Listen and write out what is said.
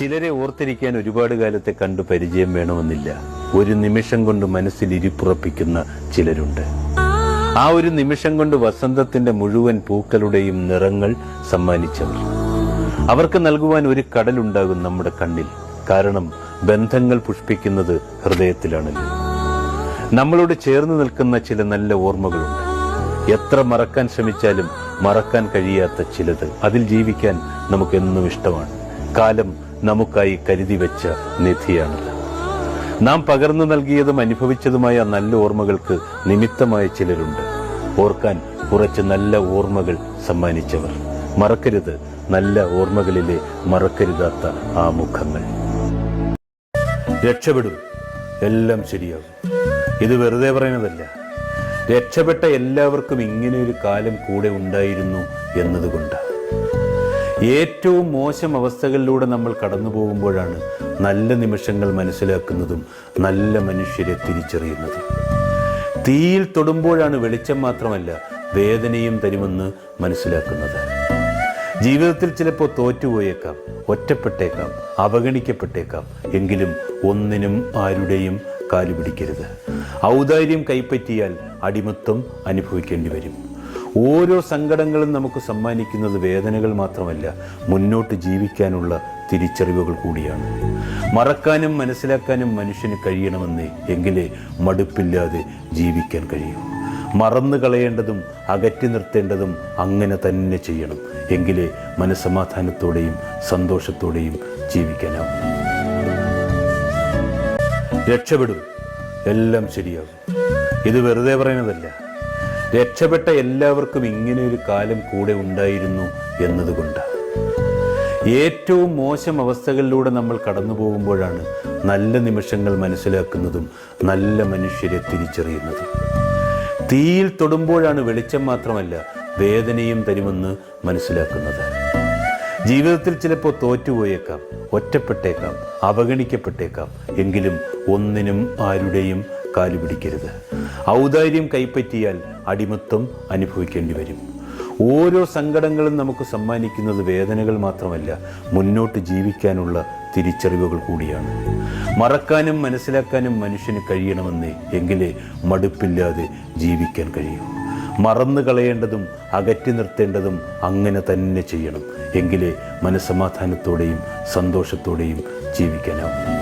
ചിലരെ ഓർത്തിരിക്കാൻ ഒരുപാട് കാലത്തെ കണ്ടു പരിചയം വേണമെന്നില്ല. ഒരു നിമിഷം കൊണ്ട് മനസ്സിൽ ഇരിപ്പുറപ്പിക്കുന്ന ചിലരുണ്ട്. ആ ഒരു നിമിഷം കൊണ്ട് വസന്തത്തിന്റെ മുഴുവൻ പൂക്കളുടെയും നിറങ്ങൾ സമ്മാനിച്ചവർ. അവർക്ക് നൽകുവാൻ ഒരു കടലുണ്ടാകും നമ്മുടെ കണ്ണിൽ. കാരണം ബന്ധങ്ങൾ പുഷ്പിക്കുന്നത് ഹൃദയത്തിലാണല്ലോ. നമ്മളോട് ചേർന്ന് നിൽക്കുന്ന ചില നല്ല ഓർമ്മകളുണ്ട്. എത്ര മറക്കാൻ ശ്രമിച്ചാലും മറക്കാൻ കഴിയാത്ത ചിലത്. അതിൽ ജീവിക്കാൻ നമുക്കെന്നും ഇഷ്ടമാണ്. കാലം നമുക്കായി കരുതി വെച്ച നിധിയാണത്. നാം പകർന്നു നൽകിയതും അനുഭവിച്ചതുമായ നല്ല ഓർമ്മകൾക്ക് നിമിത്തമായ ചിലരുണ്ട്. ഓർക്കാൻ കുറച്ച് നല്ല ഓർമ്മകൾ സമ്മാനിച്ചവർ. മറക്കരുത് നല്ല ഓർമ്മകളിലെ മറക്കരുതാത്ത ആ മുഖങ്ങൾ. രക്ഷപ്പെടും, എല്ലാം ശരിയാകും. ഇത് വെറുതെ പറയുന്നതല്ല. രക്ഷപ്പെട്ട എല്ലാവർക്കും ഇങ്ങനെ ഒരു കാലം കൂടെ ഉണ്ടായിരുന്നു എന്നതുകൊണ്ട്. ഏറ്റവും മോശം അവസ്ഥകളിലൂടെ നമ്മൾ കടന്നു പോകുമ്പോഴാണ് നല്ല നിമിഷങ്ങൾ മനസ്സിലാക്കുന്നതും നല്ല മനുഷ്യരെ തിരിച്ചറിയുന്നതും. തീയിൽ തൊടുമ്പോഴാണ് വെളിച്ചം മാത്രമല്ല വേദനയും തരുമെന്ന് മനസ്സിലാക്കുന്നത്. ജീവിതത്തിൽ ചിലപ്പോൾ തോറ്റുപോയേക്കാം, ഒറ്റപ്പെട്ടേക്കാം, അവഗണിക്കപ്പെട്ടേക്കാം. എങ്കിലും ഒന്നിനും ആരുടെയും കാലു പിടിക്കരുത്. ഔദാര്യം കൈപ്പറ്റിയാൽ അടിമത്വം അനുഭവിക്കേണ്ടി വരും. ഓരോ സങ്കടങ്ങളും നമുക്ക് സമ്മാനിക്കുന്നത് വേദനകൾ മാത്രമല്ല, മുന്നോട്ട് ജീവിക്കാനുള്ള തിരിച്ചറിവുകൾ കൂടിയാണ്. മറക്കാനും മനസ്സിലാക്കാനും മനുഷ്യന് കഴിയണമെന്നേ, എങ്കിലേ മടുപ്പില്ലാതെ ജീവിക്കാൻ കഴിയൂ. മറന്നു കളയേണ്ടതും അകറ്റി നിർത്തേണ്ടതും അങ്ങനെ തന്നെ ചെയ്യണം. എങ്കിലേ മനസ്സമാധാനത്തോടെയും സന്തോഷത്തോടെയും ജീവിക്കാനാവും. രക്ഷപ്പെടും, എല്ലാം ശരിയാകും. ഇത് വെറുതെ പറയുന്നതല്ല. രക്ഷപ്പെട്ട എല്ലാവർക്കും ഇങ്ങനെ ഒരു കാലം കൂടെ ഉണ്ടായിരുന്നു എന്നതുകൊണ്ട്. ഏറ്റവും മോശം അവസ്ഥകളിലൂടെ നമ്മൾ കടന്നു പോകുമ്പോഴാണ് നല്ല നിമിഷങ്ങൾ മനസ്സിലാക്കുന്നതും നല്ല മനുഷ്യരെ തിരിച്ചറിയുന്നതും. തീയിൽ തൊടുമ്പോഴാണ് വെളിച്ചം മാത്രമല്ല വേദനയും തരുമെന്ന് മനസ്സിലാക്കുന്നത്. ജീവിതത്തിൽ ചിലപ്പോൾ തോറ്റുപോയേക്കാം, ഒറ്റപ്പെട്ടേക്കാം, അവഗണിക്കപ്പെട്ടേക്കാം. എങ്കിലും ഒന്നിനും ആരുടെയും കാലു പിടിക്കരുത്. ഔദാര്യം കൈപ്പറ്റിയാൽ അടിമത്വം അനുഭവിക്കേണ്ടി വരും. ഓരോ സങ്കടങ്ങളും നമുക്ക് സമ്മാനിക്കുന്നത് വേദനകൾ മാത്രമല്ല, മുന്നോട്ട് ജീവിക്കാനുള്ള തിരിച്ചറിവുകൾ കൂടിയാണ്. മറക്കാനും മനസ്സിലാക്കാനും മനുഷ്യന് കഴിയണമെന്നേ, എങ്കിലേ മടുപ്പില്ലാതെ ജീവിക്കാൻ കഴിയൂ. മറന്നു കളയേണ്ടതും അകറ്റി നിർത്തേണ്ടതും അങ്ങനെ തന്നെ ചെയ്യണം. എങ്കിലേ മനസ്സമാധാനത്തോടെയും സന്തോഷത്തോടെയും ജീവിക്കാനാവും.